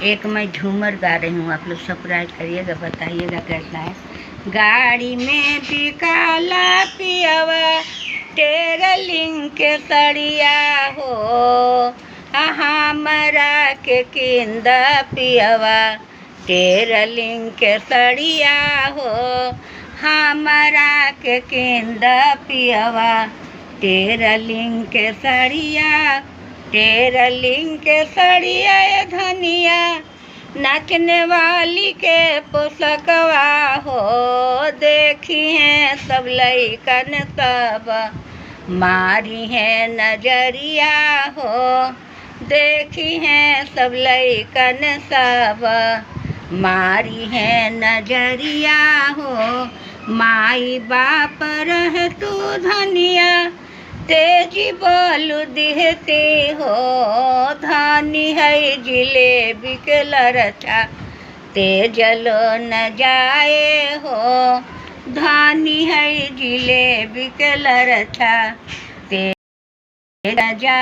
एक मैं झूमर गा रही हूँ, आप लोग सब्सक्राइब करिएगा, बताइएगा कैसा है। गाड़ी में बिकाला पियावा तेरा लिंक सड़िया हो, हमरा के किंदा पियावा तेरा लिंक सड़िया हो, हमरा के किंदा पियावा तेरा लिंक सड़िया, तेरा लिंक सड़िया धनिया नाचने वाली के पोसकवा हो, देखी हैं सब लइकन सब मारी है नजरिया हो, देखी हैं सब लइकन सब मारी है नजरिया हो। माई बाप रह तू धनिया तेजी बोलू दिहती हो, धानी है जिलेबी के लरचा तेजलो न जाए हो, धानी है जिलेबी के लरचा तेज न जाए।